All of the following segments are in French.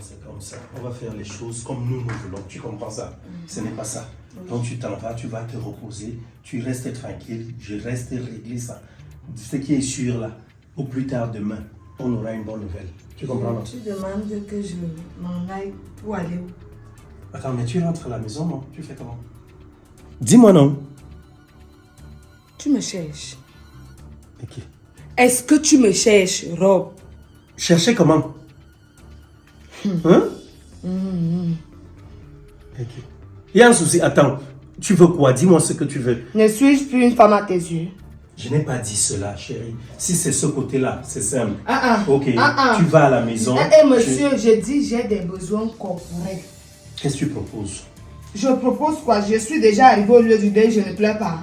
c'est comme ça. On va faire les choses comme nous voulons. Tu comprends ça? Ce n'est pas ça. Donc tu t'en vas, tu vas te reposer, tu restes tranquille, je reste régler ça. Ce qui est sûr là, au plus tard demain, on aura une bonne nouvelle. Tu comprends? Tu demandes que je m'en aille pour aller où? Attends, mais tu rentres à la maison, non? Tu fais comment? Dis-moi non. Tu me cherches. Ok. Est-ce que tu me cherches, Rob? Chercher comment? Hein? Ok. Il y a un souci. Attends, tu veux quoi? Dis-moi ce que tu veux. Ne suis-je plus une femme à tes yeux? Je n'ai pas dit cela, chérie. Si c'est ce côté-là, c'est simple. Ok, Ah. tu vas à la maison. Monsieur, je dis j'ai des besoins corporels. Qu'est-ce que tu proposes? Je propose quoi? Je suis déjà arrivé au lieu du deuil, je ne pleure pas.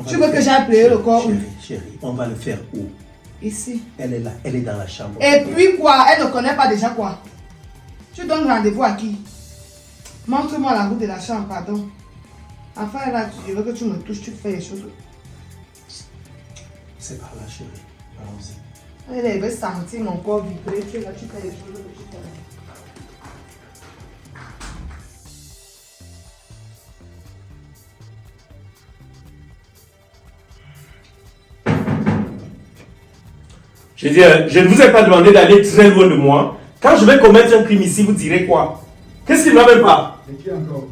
Tu veux que j'aille pleurer le corps? Chérie, on va le faire où? Ici. Elle est là, elle est dans la chambre. Et puis quoi? Elle ne connaît pas déjà quoi? Tu donnes rendez-vous à qui? Montre-moi la route de la chambre, pardon. Enfin là, je veux que tu me touches, tu fais les choses. C'est par là, chérie. Allons-y. Elle veut sentir mon corps vibrer, tu vas, tu fais les choses que tu fais. Je dis, je ne vous ai pas demandé d'aller très loin de moi. Quand je vais commettre un crime ici, vous direz quoi? Qu'est-ce qui ne va même pas? C'est qui encore?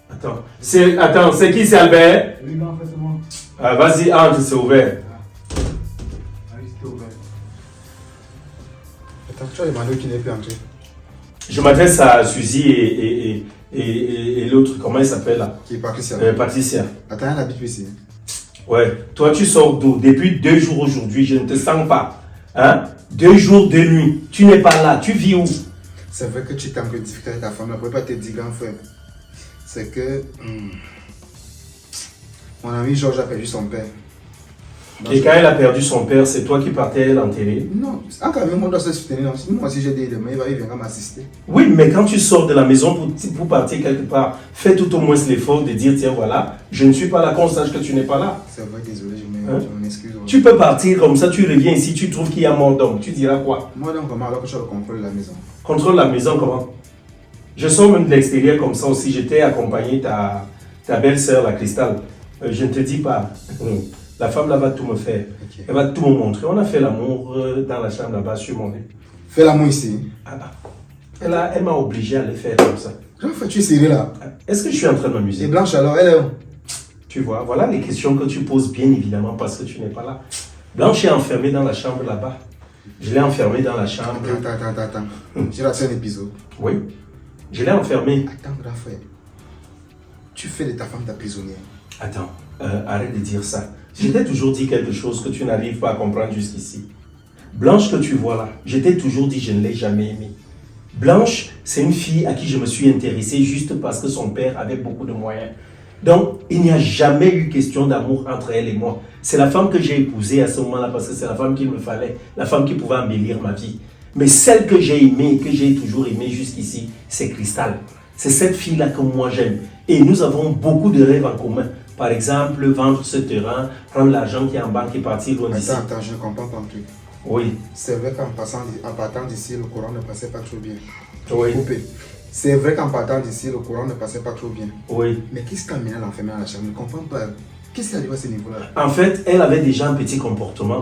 Attends, c'est qui? C'est Albert? Oui, non, en fait, c'est moi. Ah, vas-y, entre, c'est ouvert. Ah oui, c'était ouvert. Attends, tu as demandé qui n'est plus entré. Je m'adresse à Suzy et l'autre, comment il s'appelle là? Qui est Patricia. Patricia. Attends, elle habite plus ici. Ouais, toi tu sors d'où? Depuis 2 jours aujourd'hui, je ne te sens pas. Hein? 2 jours, 2 nuits. Tu n'es pas là, tu vis où? C'est vrai que tu t'es un peu difficile avec ta femme, ne pourrais pas te dire grand frère. C'est que mon ami Georges a perdu son père. Donc, et quand elle a perdu son père, c'est toi qui partais l'enterrer? Non, encore même, on doit se soutenir. Moi aussi j'ai des éléments, il viendra m'assister. Oui, mais quand tu sors de la maison pour partir quelque part, fais tout au moins l'effort de dire, tiens voilà, je ne suis pas là, qu'on sache que tu n'es pas là. C'est vrai, désolé, je m'excuse. Tu peux partir comme ça, tu reviens ici, tu trouves qu'il y a mort d'homme, tu diras quoi? Moi donc comment alors que je le contrôle de la maison? Contrôle la maison comment? Je sors même de l'extérieur comme ça aussi, j'étais accompagné ta belle-sœur, la Cristal. Je ne te dis pas, la femme là va tout me faire. Okay. Elle va tout me montrer. On a fait l'amour dans la chambre là-bas sur mon lit. Fais l'amour ici. Elle m'a obligé à le faire comme ça. Jean-François, tu es sérieux là? Est-ce que je suis en train de m'amuser? Et Blanche alors, elle est où? Tu vois, voilà les questions que tu poses bien évidemment parce que tu n'es pas là. Blanche est enfermée dans la chambre là-bas. Je l'ai enfermée dans la chambre. Attends. J'ai raté un épisode. Oui, je l'ai enfermée. Attends, grand frère. Tu fais de ta femme ta prisonnière. Attends, arrête de dire ça. Je t'ai toujours dit quelque chose que tu n'arrives pas à comprendre jusqu'ici. Blanche que tu vois là, je t'ai toujours dit je ne l'ai jamais aimée. Blanche, c'est une fille à qui je me suis intéressé juste parce que son père avait beaucoup de moyens. Donc, il n'y a jamais eu question d'amour entre elle et moi. C'est la femme que j'ai épousée à ce moment-là parce que c'est la femme qu'il me fallait, la femme qui pouvait embellir ma vie. Mais celle que j'ai aimée, que j'ai toujours aimée jusqu'ici, c'est Cristal. C'est cette fille-là que moi j'aime. Et nous avons beaucoup de rêves en commun. Par exemple, vendre ce terrain, prendre l'argent qui est en banque et partir loin d'ici. Attends, je ne comprends pas un truc. Oui. C'est vrai qu'en partant d'ici, le courant ne passait pas trop bien. Oui. C'est vrai qu'en partant d'ici, le courant ne passait pas trop bien. Oui. Mais qu'est-ce qui t'a amené à l'enfermer dans la chambre? Je ne comprends pas. Qu'est-ce qui arrive à ce niveau-là? En fait, elle avait déjà un petit comportement.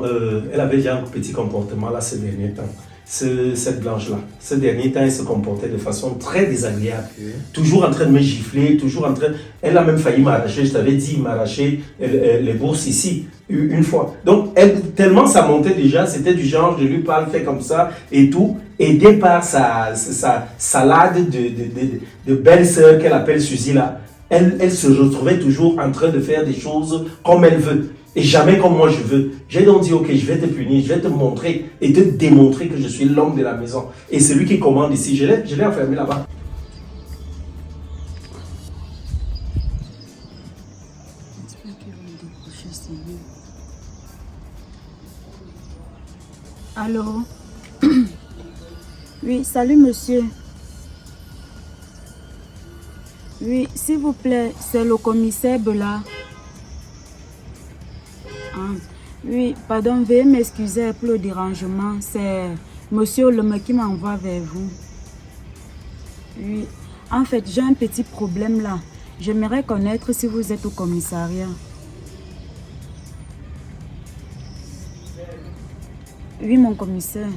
Là ces derniers temps. Cette Blanche-là. Ces derniers temps, elle se comportait de façon très désagréable. Okay. Toujours en train de me gifler, toujours en train... Elle a même failli m'arracher, je t'avais dit, m'arracher les bourses ici, une fois. Donc, tellement ça montait déjà, c'était du genre, je lui parle, fais comme ça, et tout. Aidée par sa salade de belle-sœur qu'elle appelle Suzy là, elle se retrouvait toujours en train de faire des choses comme elle veut. Et jamais comme moi je veux. J'ai donc dit, ok, je vais te punir, je vais te montrer et te démontrer que je suis l'homme de la maison. Et celui qui commande ici, je l'ai enfermé là-bas. Allô? Oui, salut monsieur. Oui, s'il vous plaît, c'est le commissaire Bela. Oui, pardon, veuillez m'excuser pour le dérangement. C'est Monsieur Olome qui m'envoie vers vous. Oui. En fait, j'ai un petit problème là. J'aimerais connaître si vous êtes au commissariat. Oui, mon commissaire.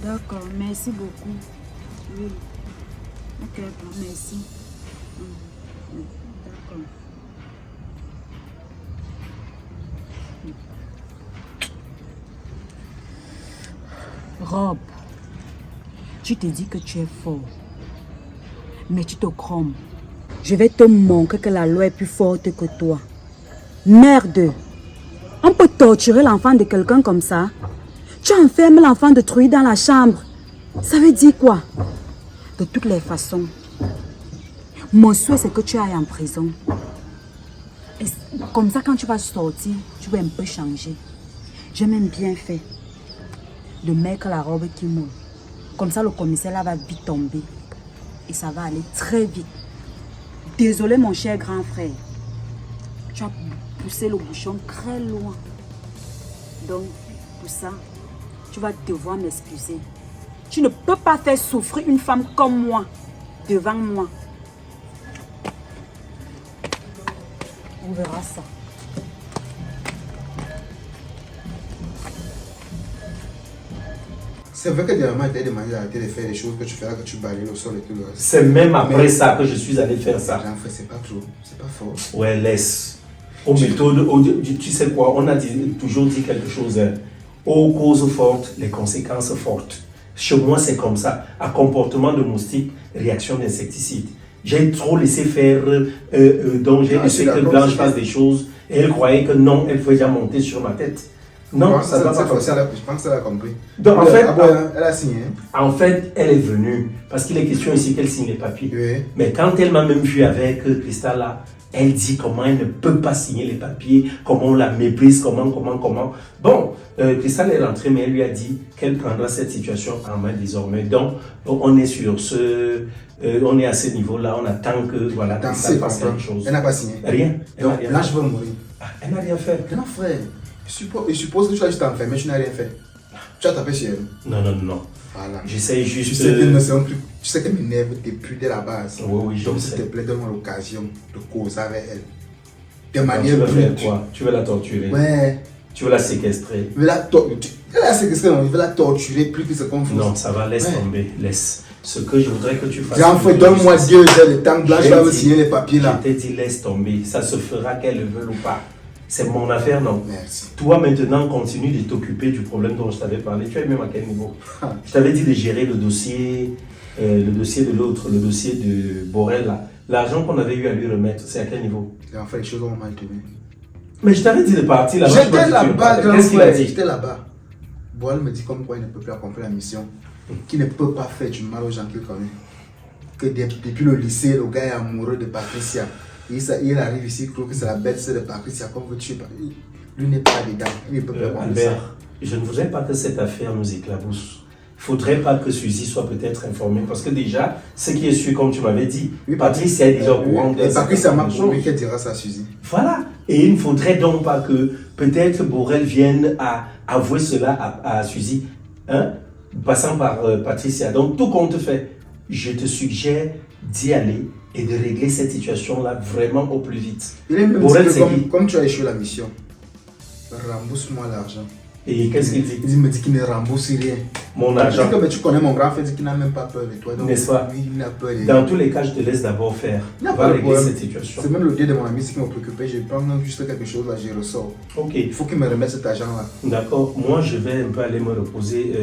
D'accord, merci beaucoup. Oui. Ok, merci. D'accord. Rob, tu te dis que tu es fort, mais tu te cromes. Je vais te montrer que la loi est plus forte que toi. Merde! On peut torturer l'enfant de quelqu'un comme ça? Tu enfermes l'enfant de Truy dans la chambre. Ça veut dire quoi? De toutes les façons, mon souhait c'est que tu ailles en prison. Et comme ça, quand tu vas sortir, tu vas un peu changer. J'ai même bien fait de mettre la robe qui moule. Comme ça, le commissaire là va vite tomber. Et ça va aller très vite. Désolé, mon cher grand frère. Tu as poussé le bouchon très loin. Donc, pour ça, tu vas devoir m'excuser. Tu ne peux pas faire souffrir une femme comme moi devant moi. On verra ça. C'est vrai que dernièrement, tu as demandé d'arrêter de faire des choses que tu fais là, que tu balayes le sol et tout le reste. C'est même après ça que je suis allé faire ça. Jean-Frère, c'est pas trop, c'est pas fort. Ouais, laisse. Aux méthodes, tu sais quoi, on a toujours dit quelque chose. Hein. Aux causes fortes, les conséquences fortes. Chez moi, c'est comme ça. À comportement de moustique, réaction d'insecticide. J'ai trop laissé faire, donc j'ai laissé que Blanche fasse des choses. Et elle croyait que non, elle pouvait déjà monter sur ma tête. Non, ça va pas comme ça. Je pense qu'elle a compris. Donc, en fait, elle a signé. En fait, elle est venue, parce qu'il est question ici qu'elle signe les papiers. Oui. Mais quand elle m'a même vu avec Christa là, elle dit comment elle ne peut pas signer les papiers, comment on la méprise, comment. Bon, Christa est rentrée, mais elle lui a dit qu'elle prendra cette situation en main désormais. Donc, on est sur on est à ce niveau-là, on attend que, voilà, Christa fasse quelque chose. Elle n'a pas signé. Rien. Donc, là, je veux mourir. Elle n'a rien fait. Non, frère. Je suppose que tu as juste enfermé, tu n'as rien fait. Tu as tapé sur elle. Non. Voilà. J'essaie juste. Tu sais qu'elle m'énerve depuis dès la base. Oui, je donc, sais. s'il te plaît, donne-moi l'occasion de causer avec elle. De Donc, manière tu veux faire brute. quoi? Tu veux la torturer? Ouais. Tu veux la séquestrer? Je veux la séquestrer, non, je veux la torturer plus que ce qu'on fait. Non, ça va, laisse tomber, laisse. Ce que je voudrais que tu fasses. Jean-Frère, donne-moi 2 heures de temps, Blanche va me signer les papiers là. Je t'ai dit, laisse tomber. Ça se fera qu'elle le veuille ou pas. C'est mon affaire, non? Merci. Toi, maintenant, continue de t'occuper du problème dont je t'avais parlé. Tu es même à quel niveau? Je t'avais dit de gérer le dossier de l'autre, le dossier de Borel là. L'argent qu'on avait eu à lui remettre, c'est à quel niveau? Jean-Frère, les choses ont mal tourné. Mais je t'avais dit de partir là-bas. J'étais là-bas, Qu'est-ce qu'il a dit? j'étais là-bas. Borel me dit comme quoi il ne peut plus accomplir la mission. Qu'il ne peut pas faire du mal aux gens qu'il connaît. Que depuis le lycée, le gars est amoureux de Patricia. Il arrive ici, il trouve que c'est la bête de Patricia, comme vous tuez. Lui n'est pas dedans. Il ne peut pas comprendre ça. Albert, je ne voudrais pas que cette affaire nous éclabousse. Il ne faudrait pas que Suzy soit peut-être informée. Parce que déjà, ce qui est sûr, comme tu m'avais dit, Patricia est déjà au courant de Patricia m'a promis qu'elle dira ça à Suzy. Voilà. Et il ne faudrait donc pas que peut-être Borel vienne à avouer cela à Suzy, hein, passant par Patricia. Donc, tout compte fait, je te suggère d'y aller et de régler cette situation-là vraiment au plus vite. Il est même Borel, dit c'est que qui? comme tu as échoué la mission, rembourse-moi l'argent. Et qu'est-ce qu'il dit? Il me dit qu'il ne rembourse rien. Mon Il argent. dit que mais tu connais mon grand frère, il dit qu'il n'a même pas peur de toi. Donc, N'est-ce pas? lui, il n'a peur de Dans tous les cas, je te laisse d'abord faire. Il n'y a On pas va de régler problème. cette situation. C'est même le dieu de mon ami qui m'a préoccupé. Je prends juste quelque chose là, je ressors. Ok. Il faut qu'il me remette cet argent-là. D'accord. Moi, je vais un peu aller me reposer.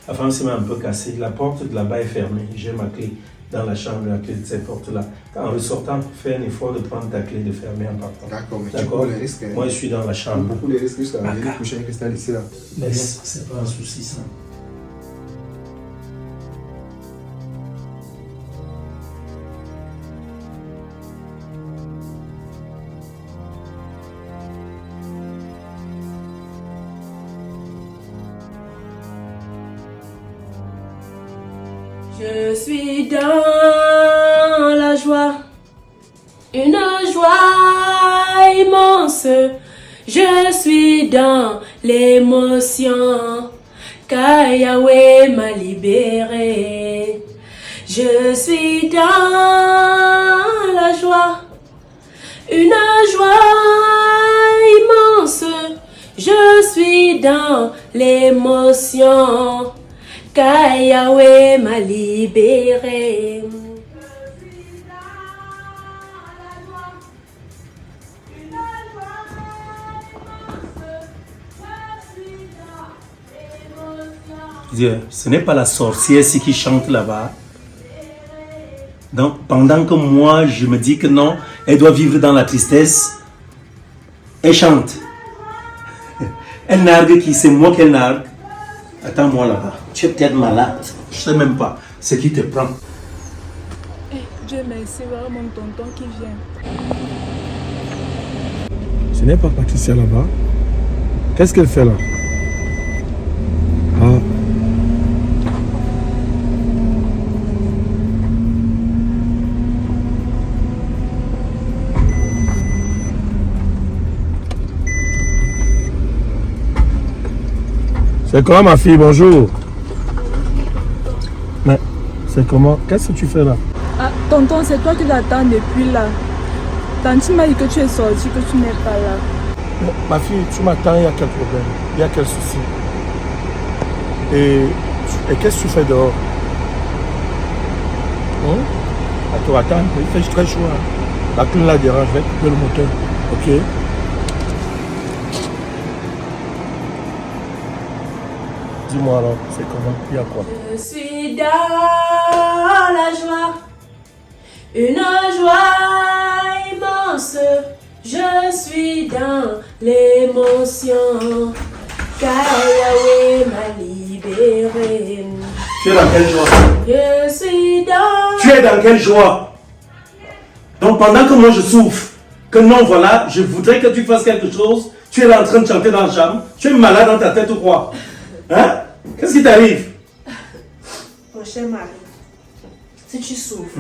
Enfin, c'est un peu cassé. La porte de là-bas est fermée. J'ai ma clé dans la chambre, la clé de cette porte-là. En ressortant, fais un effort de prendre ta clé, de fermer en partant. D'accord, mais tu D'accord. prends les risques. Moi, je suis dans la chambre. Beaucoup de risques jusqu'à la D'accord. vie coucher avec Cristal ici là. Laisse, c'est pas un souci ça. Je suis dans la joie, une joie immense je suis dans l'émotion, car Yahweh m'a libéré. Je suis dans la joie, une joie immense. Je suis dans l'émotion, car Yahweh m'a libéré. Dieu, ce n'est pas la sorcière ici qui chante là-bas. Donc, pendant que moi, je me dis que non, elle doit vivre dans la tristesse, elle chante. Elle nargue qui? C'est moi qu'elle nargue. Attends-moi là-bas. Tu es peut-être malade. Je ne sais même pas ce qui te prend. Dieu merci, voilà mon tonton qui vient. Ce n'est pas Patricia là-bas. Qu'est-ce qu'elle fait là? Ah. C'est comment ma fille? Bonjour. Mais c'est comment? Qu'est-ce que tu fais là? Ah, tonton, c'est toi qui l'attends depuis là. Tanti m'a dit que tu es sorti, que tu n'es pas là. Mais, ma fille, tu m'attends, il y a quel problème? Il y a quel souci? Et qu'est-ce que tu fais dehors? Attends, il fait très chaud. Hein. La clim là dérange, je vais couper le moteur. Ok? Dis-moi alors, c'est comment? Il y a quoi? Je suis dans la joie, une joie immense. Je suis dans l'émotion, car Yahweh m'a libéré. Tu es dans quelle joie? Je suis dans... Tu es dans quelle joie? Donc pendant que moi je souffre, que non, voilà, je voudrais que tu fasses quelque chose, tu es là en train de chanter dans la chambre, tu es malade dans ta tête ou quoi? Hein? Qu'est-ce qui t'arrive? Mon cher mari, si tu souffres,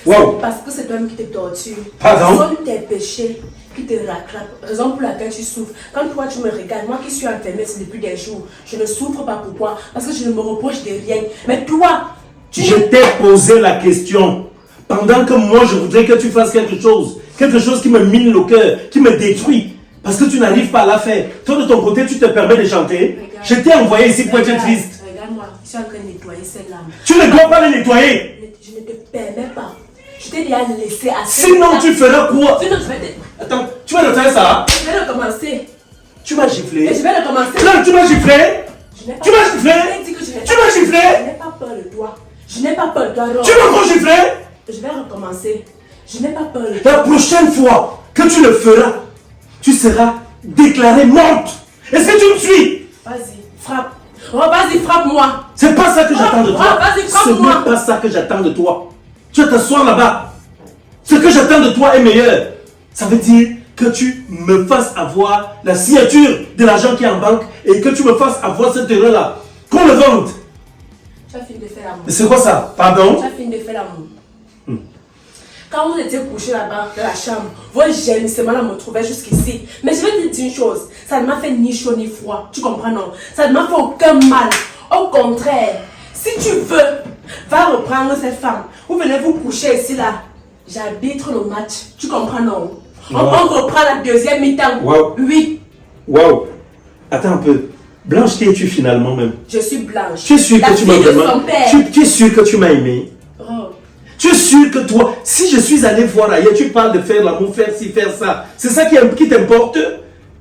Wow. c'est parce que c'est toi-même qui te torture. Pardon? Ce sont tes péchés qui te rattrapent. Raison pour laquelle tu souffres. Quand toi tu me regardes, moi qui suis enfermée depuis des jours, je ne souffre pas. Pourquoi? Parce que je ne me reproche de rien. Mais toi, Je t'ai posé la question. Pendant que moi je voudrais que tu fasses quelque chose qui me mine le cœur, qui me détruit, parce que tu n'arrives pas à la faire. Toi de ton côté, tu te permets de chanter. Regarde. Je t'ai envoyé ici pour être triste. Regarde-moi, je suis en train de nettoyer ces larmes. Tu ne dois pas les nettoyer. Je ne te permets pas. Je t'ai déjà laissé assez. Sinon tu feras quoi? Sinon je vais te... Attends, tu vas nettoyer ça? Je vais recommencer. Tu m'as giflé. Et je vais recommencer. Non, tu m'as giflé. Je n'ai pas- Tu m'as giflé. Je t'ai dit que je n'ai Tu pas- m'as giflé. Je n'ai pas peur de toi. Je n'ai pas peur de toi. Tu m'as encore giflé. Je vais recommencer. Je n'ai pas peur de toi. La prochaine fois que tu le feras, tu seras déclarée morte. Est-ce que tu me suis? Vas-y, frappe. Oh, vas-y, frappe-moi. C'est pas ça que j'attends de toi. Vas-y, Ce frappe-moi. n'est pas ça que j'attends de toi. Tu vas t'asseoir là-bas. Ce que j'attends de toi est meilleur. Ça veut dire que tu me fasses avoir la signature de l'argent qui est en banque et que tu me fasses avoir cette terrain-là. Qu'on le vende. Tu as fini de faire l'amour. Mais c'est quoi ça? Pardon? Tu as fini de faire l'amour. Quand vous étiez couché là-bas dans la chambre, vos gémissements là me trouvaient jusqu'ici. Mais je vais te dire une chose, ça ne m'a fait ni chaud ni froid. Tu comprends, non? Ça ne m'a fait aucun mal. Au contraire, si tu veux, va reprendre cette femme. Vous venez vous coucher ici là. J'arbitre le match. Tu comprends, non? On reprend la deuxième mi-temps. Wow. Oui, Waouh. Attends un peu. Blanche, qui es-tu finalement même? je suis blanche. Tu es sûr La que tu m'as fille de vraiment... son père. Tu es sûr que tu m'as aimé? Oh. Tu es sûr que toi, si je suis allé voir ailleurs, tu parles de faire l'amour, faire ci, faire ça. C'est ça qui t'importe?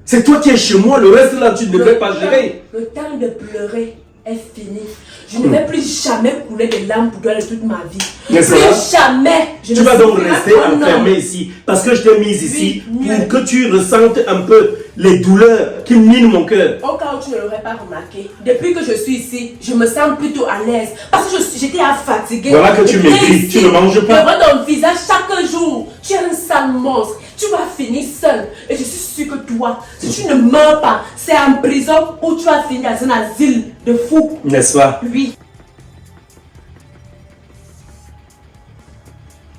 C'est toi qui es chez moi, le reste là, tu ne devrais pas gérer. Le temps de pleurer est fini. Je ne vais plus jamais couler de larmes pour toi de toute ma vie. N'est-ce Plus pas? jamais. Je Tu ne vas donc souffrirai rester pas, non. enfermé ici. Parce que je t'ai mise ici Oui, pour mieux. que tu ressentes un peu les douleurs qui minent mon cœur. Au cas où tu ne l'aurais pas remarqué, depuis que je suis ici, je me sens plutôt à l'aise. Parce que j'étais fatiguée. Voilà que tu Et maigris, ici, tu ne manges pas. Je vois ton visage chaque jour. Tu es un sale monstre. Tu vas finir seul. Et je suis sûre que toi, si tu ne meurs pas, c'est en prison où tu vas finir dans un asile de fous. N'est-ce pas? Oui.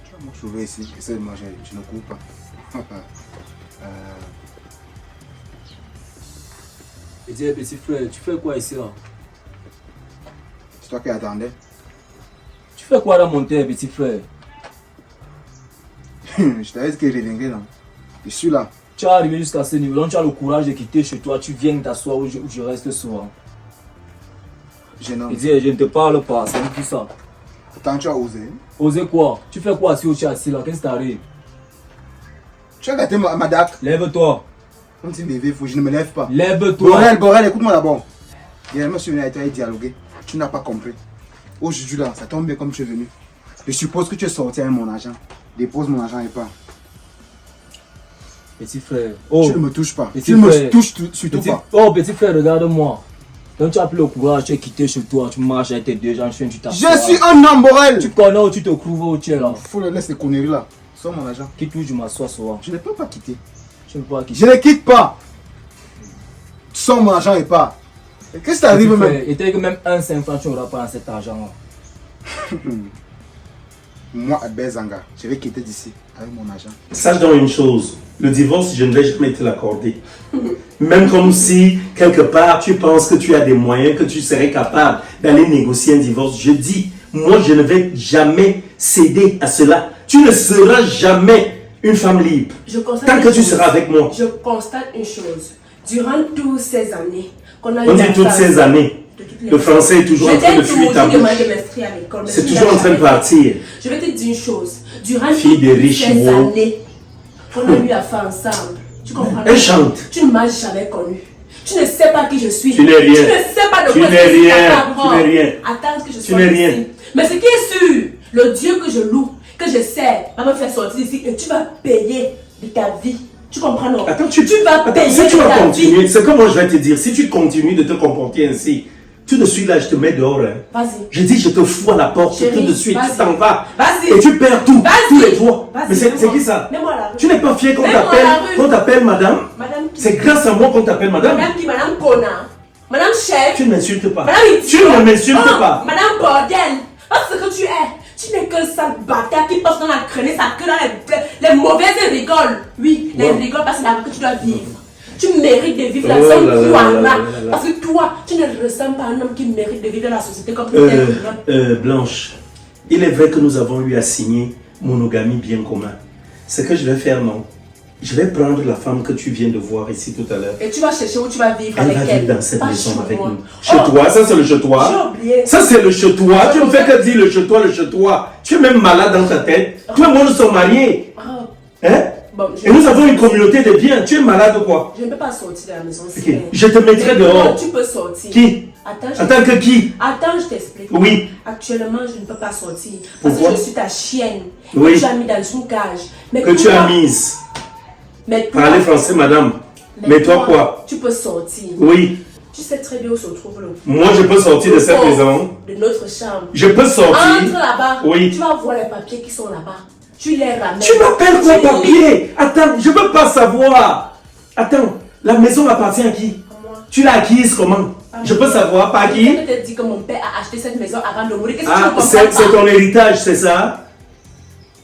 Tu vas me trouver ici, essaie de manger, tu ne cours pas. Et dis, petit frère, tu fais quoi ici là? C'est toi qui attendais. Tu fais quoi dans mon terre, petit frère? Je t'avais dit que je reviendrai là. Je suis là. Tu es arrivé jusqu'à ce niveau, donc tu as le courage de quitter chez toi, tu viens t'asseoir où je reste souvent. Jeune homme. Et dis, je ne te parle pas, c'est tout ça. Tant tu as osé. Osez quoi? Tu fais quoi assis où tu es assis là? Qu'est-ce qui t'arrive? Tu as gâté ma date. Lève-toi. On s'est levé, je ne me lève pas. Lève-toi. Borel, écoute-moi d'abord. Hier, je suis venu avec toi et dialoguer. Tu n'as pas compris. Aujourd'hui là, ça tombe bien comme tu es venu. Je suppose que tu es sorti avec mon argent. Dépose mon argent et pas. Petit frère. Oh. Tu ne me touches pas. Petit Tu ne me frère. touches surtout pas. Oh, petit frère, regarde-moi. Donc tu as pris le courage, tu es quitté chez toi, tu marches avec tes deux gens, tu t'assois. Je suis un homme, Borel. Tu connais où tu te trouves où tu es là. Faut le laisser ces conneries là. Sors mon argent. Quitte où je m'assois souvent. Je ne peux pas quitter. Je ne peux pas quitter. Je ne quitte pas. Sors mon argent et pas. Qu'est-ce qui t'arrive même? Et t'as que même un 5 francs, tu n'auras pas cet argent là. Moi, Albert Zanga, je vais quitter d'ici avec mon argent. Sache donc une chose, le divorce, je ne vais jamais te l'accorder. Même comme si, quelque part, tu penses que tu as des moyens, que tu serais capable d'aller négocier un divorce. Je dis, moi, je ne vais jamais céder à cela. Tu ne seras jamais une femme libre. Tant que tu seras avec moi. Je constate une chose. Durant toutes ces années qu'on a eu On dit la toutes phase ces années. Le français est toujours en train de fuir ta bouche. C'est toujours en train de partir. Je vais te dire une chose. Durant Fille de toutes riche, ces gros. années qu'on a eu à faire ensemble, tu comprends? Elle chante. Tu ne m'as jamais connu. Tu ne sais pas qui je suis. Tu n'es rien. Tu ne sais pas de Tu quoi n'es je suis rien. capable. Tu n'es rien. Attends que je Tu sois n'es ici. rien. Mais ce qui est sûr, le Dieu que je loue, que je sais, va me faire sortir ici et tu vas payer de ta vie. Tu comprends, non? Attends, tu vas payer si tu de vas ta continuer, vie. c'est comme moi je vais te dire, si tu continues de te comporter ainsi, tout de suite là, je te mets dehors. Hein. Vas-y. Je dis, je te fous à la porte, Chérie, tout de suite, tu vas-y. t'en vas. Vas-y. Et tu perds tout, Vas-y. tous les droits. Vas-y, Mais c'est mets-moi. qui ça? Mets-moi à la rue. Tu n'es pas fier Mets-moi à la rue. qu'on t'appelle madame? Madame qui? C'est grâce à moi qu'on t'appelle madame. Madame qui? Madame Kona. Madame chef. Tu ne m'insultes pas. Madame Tu idiot. ne m'insultes Oh, pas. Madame bordel. Parce que tu es. Tu n'es qu'un sale bâtard qui passe dans la crenée sa queue dans les mauvaises rigolent. Oui, les Wow. rigolent parce que c'est la vie que tu dois vivre. Tu mérites de vivre la Oh seule là là fois là là là. là là. Parce que toi, tu ne ressembles pas à un homme qui mérite de vivre dans la société comme tu es. Blanche, il est vrai que nous avons eu à signer monogamie bien commun. Ce que je vais faire, non. Je vais prendre la femme que tu viens de voir ici tout à l'heure. Et tu vas chercher où tu vas vivre Elle avec va elle. vivre dans cette Pas maison chez avec moi. nous. Chez toi, ça c'est le chez toi. J'ai oublié. Ça c'est le chez toi. Tu ne fais que dire le chez toi, le chez toi. Tu es même malade dans ta tête. Toi et moi nous sommes mariés. Oh. Hein? Bon, Et nous avons une communauté de biens. Tu es malade ou quoi? Je ne peux pas sortir de la maison. Ok. Je te mettrai dehors. Tu peux sortir. Qui? Attends, En tant que qui? Attends, je t'explique. Oui. Actuellement, je ne peux pas sortir. Parce Pourquoi? que je suis ta chienne. Oui. Que tu as mis dans une cage. Mais Que tu toi- as mise. Mais toi- Parlez français, madame. Mais toi quoi? Tu peux sortir. Oui. Tu sais très bien où se trouve le. Moi je peux sortir de cette le maison. De notre chambre. Je peux sortir. Entre là-bas. Oui. Tu vas voir les papiers qui sont là-bas. Tu les ramènes. Tu m'appelles quoi Tu les lis. papier? Attends, je veux pas savoir. Attends, la maison appartient à qui? À moi. Tu l'as acquise comment? Je peux savoir par qui? Je te dis que mon père a acheté cette maison avant de mourir. Qu'est-ce que tu Ah, ne comprends c'est pas? ton héritage, c'est ça?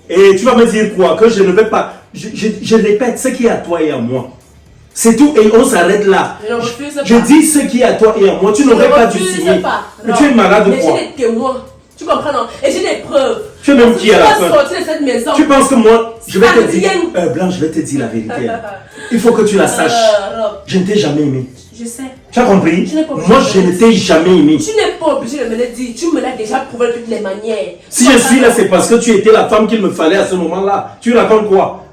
Et tu vas me dire quoi? Que je ne vais pas... Je répète, ce qui est à toi et à moi. C'est tout et on s'arrête là. Je ne refuse pas. Je dis ce qui est à toi et à moi. Tu n'aurais pas dû refuse signer. pas. Mais Non. tu es malade ou Mais quoi? j'ai des témoins. Tu comprends, non? Et j'ai des preuves. Tu es même Parce que qui à la tu fin? vas sortir de cette maison. Tu penses que moi, je vais Ça te dire... vient. Blanc, je vais te dire la vérité. Hein. Il faut que tu la saches. Rob, Je ne t'ai jamais aimé. je sais. Tu as compris? Tu n'es pas obligé Moi, de je me ne le t'ai dire. jamais aimé. Tu n'es pas obligé de me le dire. Tu me l'as déjà prouvé de toutes les manières. Si je suis là, c'est parce que tu étais la femme qu'il me fallait à ce moment-là. Tu racontes quoi?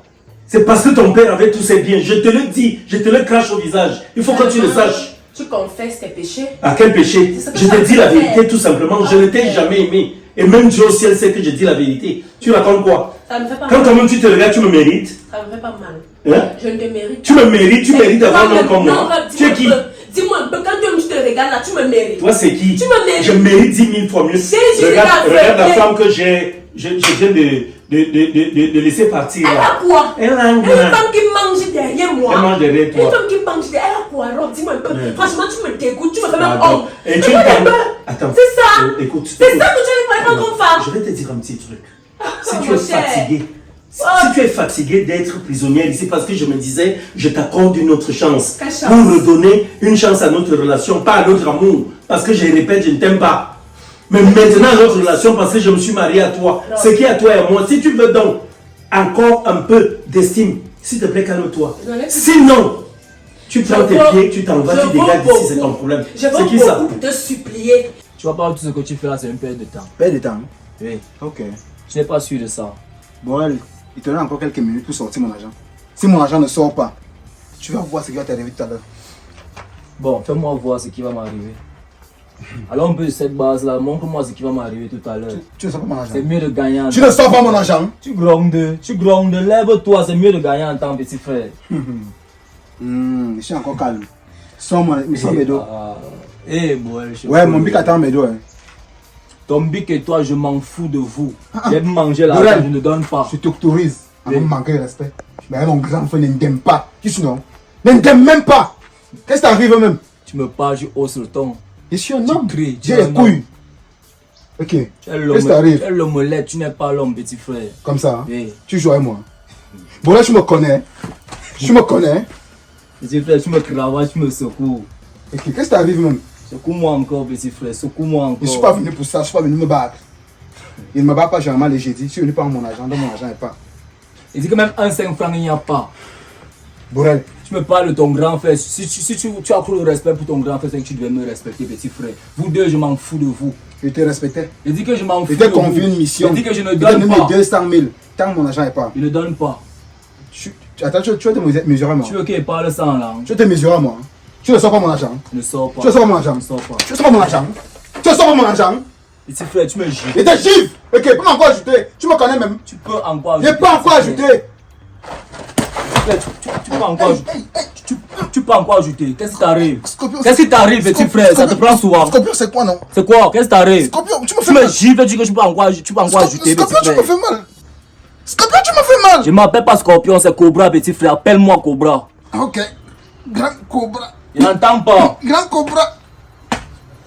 C'est parce que ton père avait tous ses biens. Je te le dis, je te le crache au visage. Il faut que tu le saches. Tu confesses tes péchés. À quel péché? C'est ce que Je ça te dis la fait. vérité tout simplement. Je ne t'ai jamais aimé. Et même Dieu au ciel sait que je dis la vérité. Tu racontes quoi? Ça me fait pas Quand mal. toi-même tu te regardes, tu me mérites. Ça me fait pas mal. Hein? Je ne te mérite Tu me mérites, tu Mais mérites d'avoir un toi-même, homme comme non, moi. Rob, Tu es qui? Dis-moi un peu, quand toi-même tu te regardes là, tu me mérites. Toi, c'est qui? Tu me mérites. Je mérite 10 000 fois mieux. Jésus Regarde, t'a regarde la fait. femme que je viens de laisser partir Elle là. a quoi? Elle a un Elle est une grain. femme qui mange derrière moi. Elle mange derrière toi. Une femme qui mange derrière. Elle a quoi, Rob? Dis-moi un peu. Ouais. Franchement, tu me dégoûtes. Tu me fais même Pardon. honte. Et tu Écoute un me peu. Attends. C'est ça. Écoute. C'est ça que tu as fait comme femme. Je vais te dire un petit truc. Si Oh, tu mon es cher. fatigué, Si tu es fatigué d'être prisonnière ici parce que je me disais, je t'accorde une autre chance. Quelle chance? Pour redonner une chance à notre relation, pas à notre amour. Parce que je répète, je ne t'aime pas. Mais maintenant, notre relation, parce que je me suis marié à toi. Ce qui est à toi et à moi. Si tu veux donc encore un peu d'estime, s'il te plaît, calme-toi. Sinon, tu prends tes pieds, tu t'en vas, tu dégages d'ici, c'est ton problème. Je veux beaucoup te supplier. Tu vois pas tout ce que tu fais là, c'est une perte de temps. Perte de temps. Oui. Ok. Je n'ai pas sûr de ça. Bon, il te donne encore quelques minutes pour sortir mon argent. Si mon argent ne sort pas, tu vas voir ce qui va t'arriver tout à l'heure. Bon, fais-moi voir ce qui va m'arriver. Alors, on peut de cette base-là, montre-moi ce qui va m'arriver tout à l'heure. Tu ne sors pas mon argent. C'est mieux de gagner en Tu ne sors pas mon argent. Tu grondes, lève-toi, c'est mieux de gagner en temps, petit frère. Je suis encore calme. Sors mes dos. Ouais, mon bic attend mes dos. Hein. Ton bic et toi, je m'en fous de vous. J'ai mangé l'argent, je ne donne pas. Je t'autorise à me manquer de respect. Mais mon grand frère ne t'aime pas. Qu'est-ce que non? Ne t'aime même pas. Qu'est-ce qui t'arrive même? Tu me parles, je hausse le ton. Je suis un homme. J'ai les couilles. Ok. Qu'est-ce qui t'arrive? Tu es l'omelette, tu n'es pas l'homme, petit frère. Comme ça, hein? Oui. Tu joues avec moi. Bon là, tu me connais. Tu me connais. Petit frère, tu me cravaches, tu me secoues. Ok, qu'est-ce qui t'arrive même? Secoue-moi encore, petit frère, secoue-moi encore. Je ne suis pas venu pour ça, je ne suis pas venu me battre. Il ne me bat pas généralement les jeudis. Je suis venu par mon argent, donc mon argent n'est pas. Il dit que même un 5 francs, il n'y a pas. Borel. Tu me parles de ton grand frère. Si tu as le respect pour ton grand frère, c'est que tu devais me respecter, petit frère. Vous deux, je m'en fous de vous. Je te respectais. Il dit que je m'en fous de de vous. Il t'a confié une mission. Il dit que je ne donne pas. 200 000. Tant que mon argent n'est pas. Il ne donne pas. Attends, tu veux te mesurer à moi? Tu veux qu'il parle sans langue? Tu veux te mesurer à moi? Tu ne sors pas mon argent. Ne sors pas. Tu ne sors pas mon argent. Ne sors pas. Tu ne sors pas mon argent. Tu ne sors pas mon argent. Petit frère, tu me gifles. Et te gifle. Ok, tu peux encore ajouter. Tu me connais même. Tu peux encore ajouter. Je peux encore ajouter. Tu peux encore ajouter. Tu peux encore ajouter. Qu'est-ce qui t'arrive? Qu'est-ce qui t'arrive, petit frère? Ça te prend souvent. Scorpion, c'est quoi, non? C'est quoi? Qu'est-ce qui t'arrive? Scorpion, tu me Tu fais me mal. gifles, tu dis que tu peux encore ajouter, Scorpion, tu me fais mal. Scorpion, tu me fais mal. Je m'appelle pas Scorpion, c'est Cobra, petit frère. Appelle-moi Cobra. Ok. Grand Cobra. Il n'entend pas. Grand Cobra.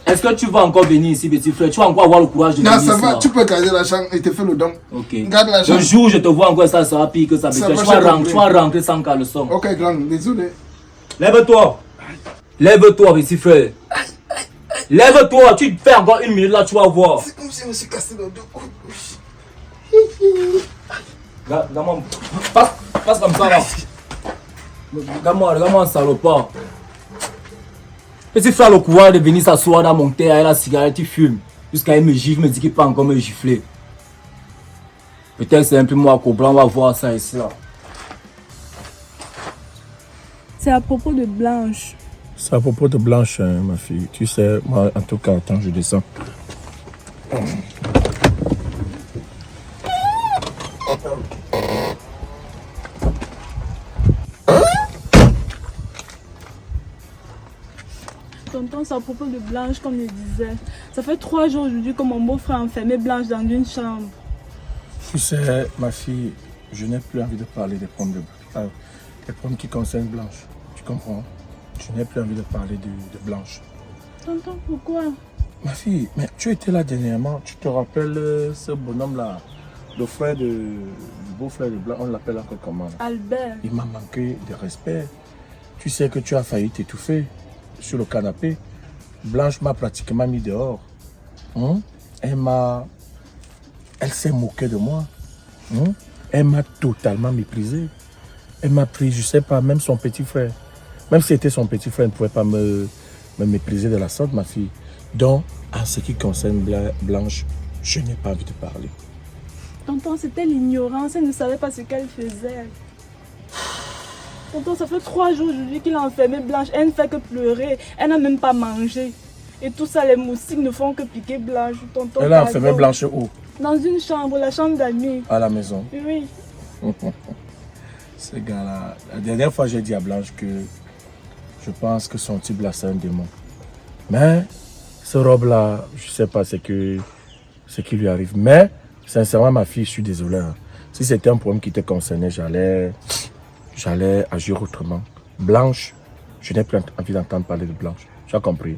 Est-ce que tu vas encore venir ici, petit frère? Tu vas encore avoir le courage de venir ici. Non, ça va, là. tu peux garder l'argent et te faire le don. Ok. Garde l'argent. Le jour où je te vois encore, ça sera pire que ça. Petit frère. Tu vas rentrer sans caleçon. Ok, grand, désolé. Lève-toi. Lève-toi, petit frère. Lève-toi. Tu fais encore une minute là, tu vas voir. C'est comme si je me suis cassé le dos. Regarde-moi. Passe comme ça là. Regarde-moi, salopard. Petit frère, le courage de venir s'asseoir dans mon terre et la cigarette, il fume. Jusqu'à il me gifle, me dit qu'il peut encore me gifler. Peut-être c'est un peu moi, Cobra, on va voir ça ici là. C'est à propos de Blanche. C'est à propos de Blanche, hein, ma fille. Tu sais, moi, en tout cas, attends, je descends. Tonton, c'est à propos de Blanche, comme je disais. Ça fait 3 jours aujourd'hui que mon beau-frère a enfermé Blanche dans une chambre. Tu sais, ma fille, je n'ai plus envie de parler des problèmes qui concernent Blanche. Tu comprends? Je n'ai plus envie de parler de Blanche. Tonton, pourquoi? Ma fille, mais tu étais là dernièrement. Tu te rappelles ce bonhomme-là, le frère du beau-frère de Blanche, on l'appelle encore comment? Albert. Il m'a manqué de respect. Tu sais que tu as failli t'étouffer sur le canapé. Blanche m'a pratiquement mis dehors. Elle s'est moquée de moi. Elle m'a totalement méprisé. Elle m'a pris, je sais pas, même son petit frère. Même si c'était son petit frère, elle ne pouvait pas me mépriser de la sorte, ma fille. Donc, en ce qui concerne Blanche, je n'ai pas envie de parler. Tonton, c'était l'ignorance. Elle ne savait pas ce qu'elle faisait. Tonton, ça fait 3 jours aujourd'hui qu'il a enfermé Blanche. Elle ne fait que pleurer. Elle n'a même pas mangé. Et tout ça, les moustiques ne font que piquer Blanche. Tonton, elle a enfermé Blanche où? Dans une chambre, la chambre d'amis. À la maison? Oui. Ce gars-là, la dernière fois, j'ai dit à Blanche que je pense que son type là, c'est un démon. Mais ce robe-là, je ne sais pas ce qui lui arrive. Mais, sincèrement, ma fille, je suis désolé. Hein. Si c'était un problème qui te concernait, j'allais agir autrement. Blanche, je n'ai plus envie d'entendre parler de Blanche. Tu as compris?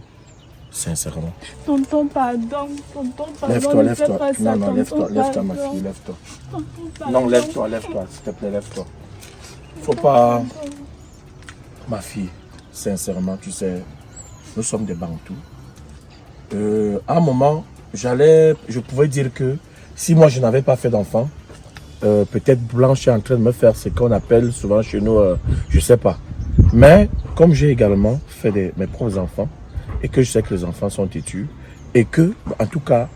Sincèrement. Tonton, pardon. Tonton, pardon. Lève-toi, ne fais lève-toi. pas ça, Non, non, tonton, lève-toi, ma pardon. fille, lève-toi. Tonton, Non, pardon. lève-toi, s'il te plaît, lève-toi. Faut pas... Ma fille, sincèrement, tu sais, nous sommes des Bantous. À un moment, je pouvais dire que si moi je n'avais pas fait d'enfant, peut-être Blanche est en train de me faire ce qu'on appelle souvent chez nous, je sais pas. Mais comme j'ai également fait mes propres enfants et que je sais que les enfants sont têtus et que, en tout cas,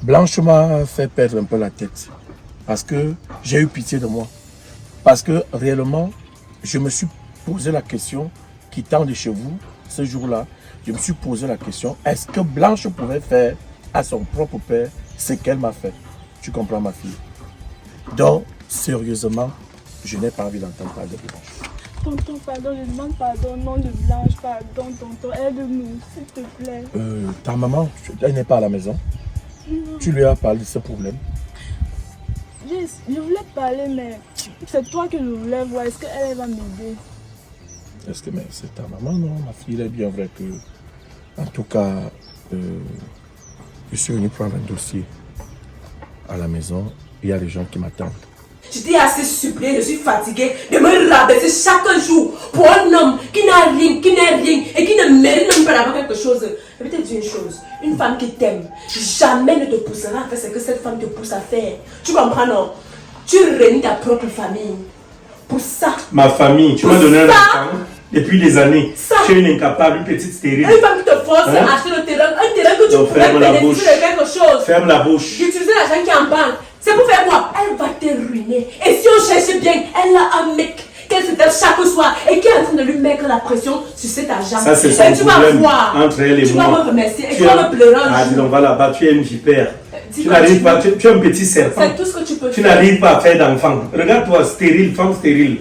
Blanche m'a fait perdre un peu la tête parce que j'ai eu pitié de moi. Parce que réellement, je me suis posé la question, quittant de chez vous ce jour-là, je me suis posé la question, est-ce que Blanche pouvait faire à son propre père ce qu'elle m'a fait? Tu comprends, ma fille? Donc, sérieusement, je n'ai pas envie d'entendre parler de Blanche. Tonton, pardon, je demande pardon, nom de Blanche, pardon, tonton, aide-nous, s'il te plaît. Ta maman, elle n'est pas à la maison. Tu lui as parlé de ce problème. Je voulais parler, mais c'est toi que je voulais voir. Est-ce qu'elle va m'aider? Est-ce que c'est ta maman? Non, ma fille, il est bien vrai que... En tout cas, je suis venu prendre un dossier à la maison. Il y a des gens qui m'attendent. Je t'ai assez supplié, je suis fatiguée de me rabaisser chaque jour pour un homme qui n'a rien, qui n'est rien et qui ne mérite même pas d'avoir quelque chose. Je vais te dire une chose, une femme qui t'aime, jamais ne te poussera à faire ce que cette femme te pousse à faire. Tu comprends, non? Tu réunis ta propre famille. Pour ça. Ma famille, tu m'as donné un enfant depuis des années. Tu es une incapable, une petite stérile. Une femme qui te force à acheter le terrain, un terrain que tu pourrais bénéficier de quelque chose. Ferme la bouche. D'utiliser l'argent qui est en banque. C'est pour faire quoi? Elle va te ruiner. Et si on cherche bien, elle a un mec qu'elle se tape chaque soir et qui est en train de lui mettre la pression sur cet argent. Ça, c'est son et tu vas problème voir. entre elle et tu moi. vas me remercier et tu vas me pleurer un Ah, dis jour. donc, va là-bas, tu es une vipère. Tu Dis-moi, n'arrives pas, tu es un petit serpent. c'est tout ce que tu peux Tu faire. n'arrives pas à faire d'enfant. Regarde-toi, stérile, femme stérile.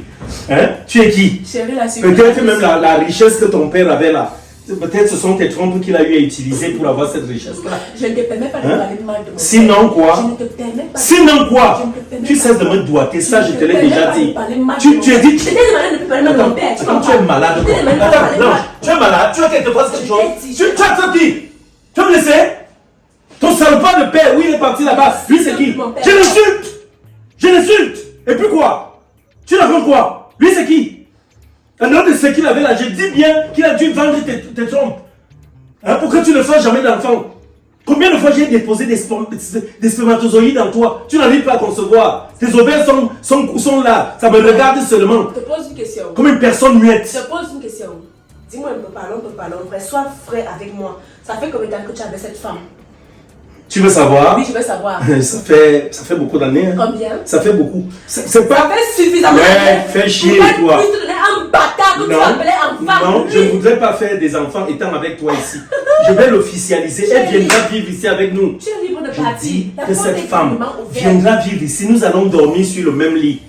Hein? Tu es qui? Chérie, la Peut-être même la richesse que ton père avait là. Peut-être ce sont tes trompes qu'il a eu à utiliser pour avoir cette richesse-là. Je ne te permets pas de parler mal de mon Sinon père. quoi? Je ne te permets pas. Sinon quoi? Je ne te permets Tu pas. cesses de me doigter, ça je te l'ai déjà dit. Tu Tu es dit. t'es demandé de ne plus parler mal de mon père. Attends, tu es malade. Je t'ai demandé de ne pas parler Non, mal. tu es malade, tu as quelque chose, quelque chose. dit, Tu as fait qui? Tu veux me laisser? Ton salopard de père, oui, il est parti là-bas. Lui, c'est qui? Je l'insulte! Je l'insulte! Et puis quoi? Tu racontes quoi? Lui, c'est qui? Un autre de ce qu'il avait là, je dis bien qu'il a dû vendre tes trompes. Hein, pour que tu ne fasses jamais d'enfant. Combien de fois j'ai déposé des spermatozoïdes en toi? Tu n'arrives pas à concevoir. Tes ovaires sont là. Ça me regarde seulement. Je te pose une question. Comme une personne muette. Je te pose une question. Dis-moi un peu, parlons, frère. Sois vrai avec moi. Ça fait combien de temps que tu avais cette femme? Tu veux savoir? Oui, je veux savoir. Ça fait beaucoup d'années. Hein. Combien? Ça fait beaucoup. C'est Ça pas... fait suffisamment. Ouais, fais chier, toi. Tu te donner un bâtard que tu appelais enfant. Non, je ne voudrais pas faire des enfants étant avec toi ici. Je vais l'officialiser. Elle viendra vivre ici avec nous. Tu es libre de Je partir. dis La que porte cette est femme complètement ouverte. viendra vivre ici. Nous allons dormir sur le même lit.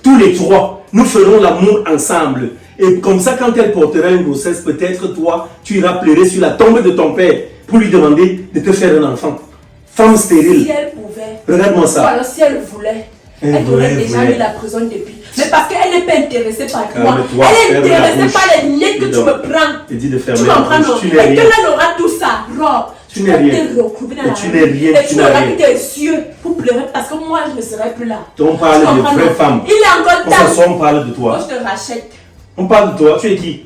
Tous les trois. Nous ferons l'amour ensemble. Et comme ça, quand elle portera une grossesse, peut-être toi, tu iras pleurer sur la tombe de ton père pour lui demander de te faire un enfant. Femme stérile. Si elle pouvait. Regarde-moi Ou ça. alors si elle voulait. Elle aurait déjà eu la prison depuis. Mais parce qu'elle n'est pas intéressée par toi. Calme-toi, Elle est ferme la intéressée bouche. par les miettes que Dis tu donc. me prends. Et dis de Tu fermer la comprends, bouche. non? Tu Et n'es rien. que là, elle aura tout ça, Rob. Tu n'es rien. te retrouver dans Et la tu rue. n'es rien, Et tu tu n'as n'auras rien. que tes yeux pour pleurer parce que moi, je ne serai plus là. On parle Tu de comprends, vraie non? femme. Il est encore On temps. s'assoit, on parle de Moi, toi. je te rachète. On parle de toi. Tu es qui?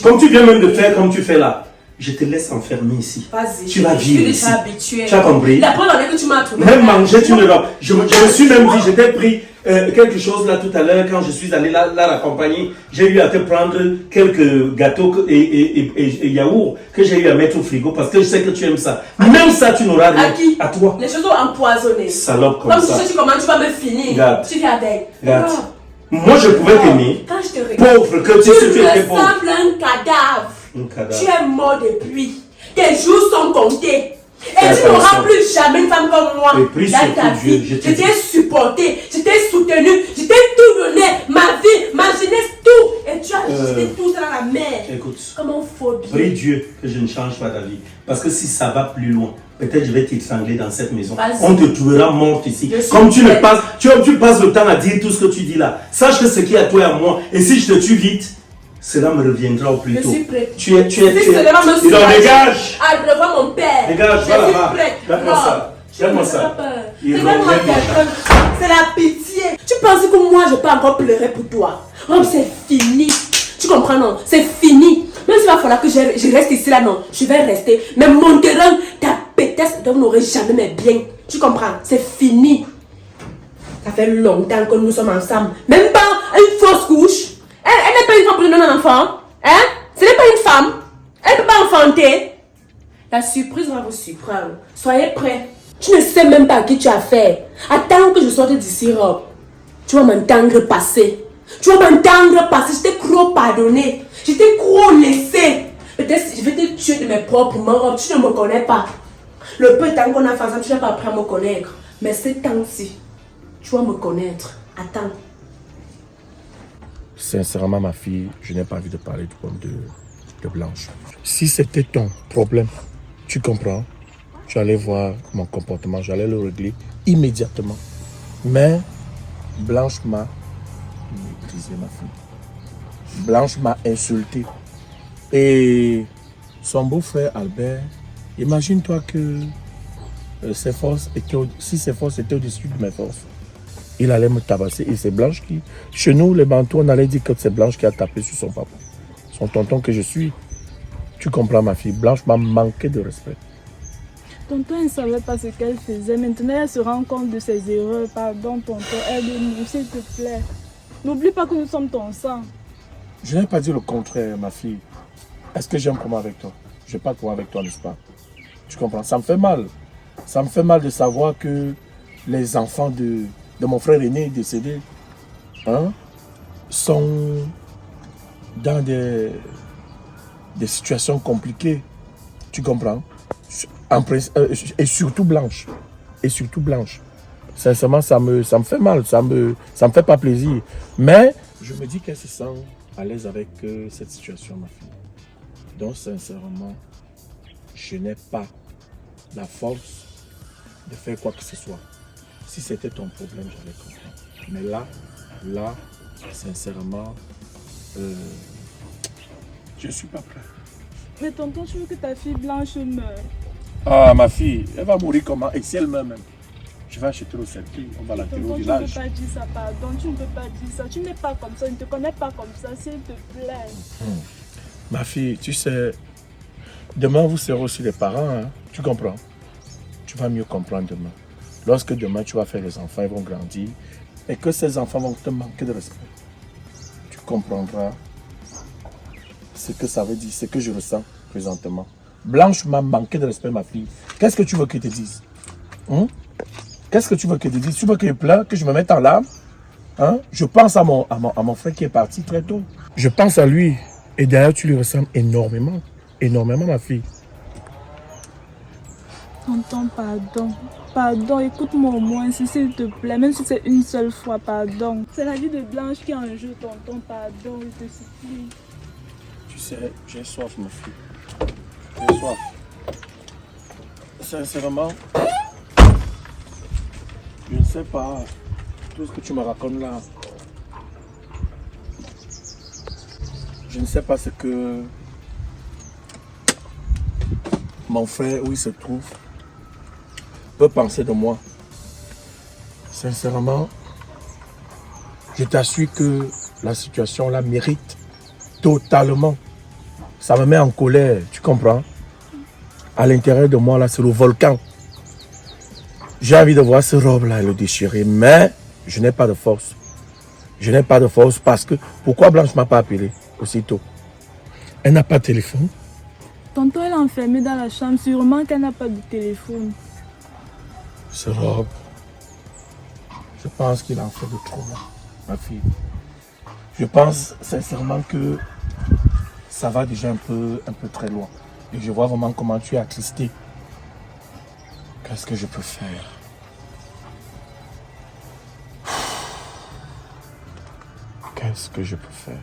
Comme tu viens même de faire comme tu fais là. Je te laisse enfermer ici. Vas-y. Tu vas Je suis vivre ici. déjà habituée. Tu as compris? La première année que tu m'as trouvé. Même manger, tu ne vas. Je me suis même dit, je t'ai pris quelque chose là tout à l'heure quand je suis allé là l'accompagner. J'ai eu à te prendre quelques gâteaux et yaourts que j'ai eu à mettre au frigo parce que je sais que tu aimes ça. Même ça, tu n'auras rien. À qui? À toi. Les choses sont empoisonnées. Salope comme Comme ça. tu sais comment tu vas me finir. Regarde. Tu viens avec. Regarde. Rob, Moi, je pouvais t'aimer. quand je te regarde, Pauvre que tu sais, tu étais me pauvre. sembles un cadavre. Un cadavre. Tu es mort depuis. Tes jours sont comptés. Et Fais tu n'auras attention. plus jamais une femme comme moi. Et prie Dans surtout ta Dieu, vie, je te je t'ai supporté, je t'ai soutenu, je t'ai tout donné, ma vie, ma jeunesse, tout. Et tu as jeté tout ça dans la mer. Écoute. Comme un faux Prie Dieu. Dieu que je ne change pas ta vie. Parce que si ça va plus loin, peut-être je vais t'étrangler dans cette maison. Vas-y. On te trouvera morte ici. Je suis Comme tu ne prête. passes, tu passes le temps à dire tout ce que tu dis là. Sache que ce qui est à toi et à moi. Et si je te tue vite, Cela me reviendra au plus Je tôt. suis prête. Tu es. Si cela me Il en soulage, dégage. à revoir mon père. Dégage, Je va suis là-bas. prête. Regarde-moi Non. ça. Regarde-moi Tu ça. n'as pas peur. Il Regarde-moi revient. quelqu'un. C'est la pitié. Tu penses que moi je peux encore pleurer pour toi? Rob, c'est fini. Tu comprends, non? C'est fini. Même s'il va falloir que je reste ici là, non, je vais rester. Mais mon terrain, ta pétasse, vous n'aurez jamais mes biens. Tu comprends? C'est fini. Ça fait longtemps que nous sommes ensemble. Même pas une fausse couche. Elle n'est pas une femme pour donner un enfant. Hein? Ce n'est pas une femme. Elle ne peut pas enfanter. La surprise va vous surprendre. Soyez prêts. Tu ne sais même pas à qui tu as affaire. Attends que je sorte d'ici, Rob. Tu vas m'entendre passer. Tu vas m'entendre passer. Je t'ai trop pardonné. Je t'ai trop laissé. Peut-être je vais te tuer de mes propres mains, Rob. Tu ne me connais pas. Le peu de temps qu'on a fait ensemble, tu n'as pas appris à me connaître. Mais ce temps-ci, tu vas me connaître. Attends. Sincèrement, ma fille, je n'ai pas envie de parler du problème de Blanche. Si c'était ton problème, tu comprends, tu allais voir mon comportement, j'allais le régler immédiatement. Mais Blanche m'a méprisé, ma fille. Blanche m'a insulté. Et son beau-frère Albert, imagine-toi que si ses forces étaient au-dessus de mes forces, il allait me tabasser. Et c'est Blanche qui... Chez nous, les Bantous, on allait dire que c'est Blanche qui a tapé sur son papa. Son tonton que je suis. Tu comprends, ma fille? Blanche m'a manqué de respect. Tonton, elle ne savait pas ce qu'elle faisait. Maintenant, elle se rend compte de ses erreurs. Pardon, tonton, aide-nous, s'il te plaît. N'oublie pas que nous sommes ton sang. Je n'ai pas dit le contraire, ma fille. Est-ce que j'aime comment avec toi? Je n'ai pas comment avec toi, n'est-ce pas? Tu comprends? Ça me fait mal. Ça me fait mal de savoir que les enfants de mon frère aîné décédé sont dans des situations compliquées. Tu comprends? Et surtout Blanche. Et surtout Blanche. Sincèrement, ça me fait mal. Ça me fait pas plaisir. Mais je me dis qu'elle se sent à l'aise avec cette situation, ma fille. Donc, sincèrement, je n'ai pas la force de faire quoi que ce soit. Si c'était ton problème, j'allais comprendre. Mais là, sincèrement, je ne suis pas prêt. Mais tonton, tu veux que ta fille Blanche meure? Ah, ma fille, elle va mourir comment? Et si elle meurt même? Je vais acheter le cercueil, on va l'enterrer au Tonton, village. tu ne peux pas dire ça, pardon. Tu ne peux pas dire ça. Tu n'es pas comme ça. Je ne te connais pas comme ça, s'il te plaît. Ma fille, tu sais, demain vous serez aussi les parents, hein? Tu comprends? Tu vas mieux comprendre demain. Lorsque demain tu vas faire les enfants, ils vont grandir et que ces enfants vont te manquer de respect. Tu comprendras ce que ça veut dire, ce que je ressens présentement. Blanche m'a manqué de respect, ma fille. Qu'est-ce que tu veux que je te dise? Qu'est-ce que tu veux que je te dise? Tu veux que je pleure, que je me mette en larmes? Je pense à mon frère qui est parti très tôt. Je pense à lui. Et d'ailleurs, tu lui ressembles énormément. Énormément, ma fille. Tonton, pardon. Pardon, écoute-moi au moins, s'il te plaît. Même si c'est une seule fois, pardon. C'est la vie de Blanche qui est en jeu, tonton. Pardon, je te supplie. Tu sais, j'ai soif, ma fille. J'ai soif. Sincèrement, je ne sais pas tout ce que tu me racontes là. Je ne sais pas ce que mon frère, où il se trouve, peut penser de moi. Sincèrement, je t'assure que la situation là mérite totalement. Ça me met en colère, tu comprends? À l'intérieur de moi là, c'est le volcan. J'ai envie de voir ce robe là et le déchirer, mais je n'ai pas de force. Je n'ai pas de force parce que... Pourquoi Blanche ne m'a pas appelé aussitôt? Elle n'a pas de téléphone. Tonton, elle est enfermée dans la chambre. Sûrement qu'elle n'a pas de téléphone. Ce robe, je pense qu'il en fait de trop, ma fille. Je pense sincèrement que ça va déjà un peu très loin. Et je vois vraiment comment tu es attristé. Qu'est-ce que je peux faire? Qu'est-ce que je peux faire?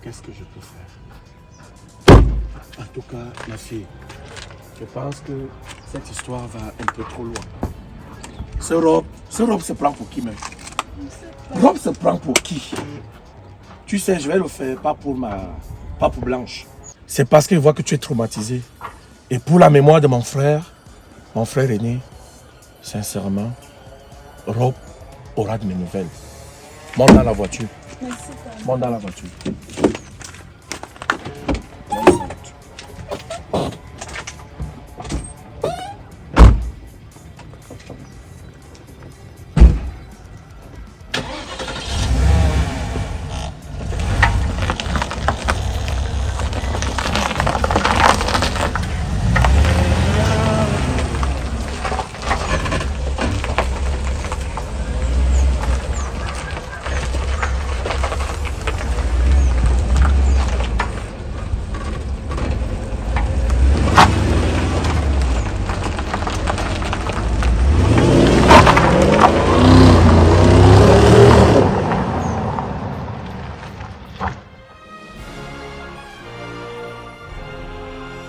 Qu'est-ce que je peux faire? En tout cas, ma fille, je pense que cette histoire va un peu trop loin. Ce robe se prend pour qui même? Robe se prend pour qui? Tu sais, je vais le faire, pas pour Blanche. C'est parce qu'il voit que tu es traumatisé. Et pour la mémoire de mon frère aîné, sincèrement, Rob aura de mes nouvelles. Monte dans la voiture. Merci, papa. Monte dans la voiture.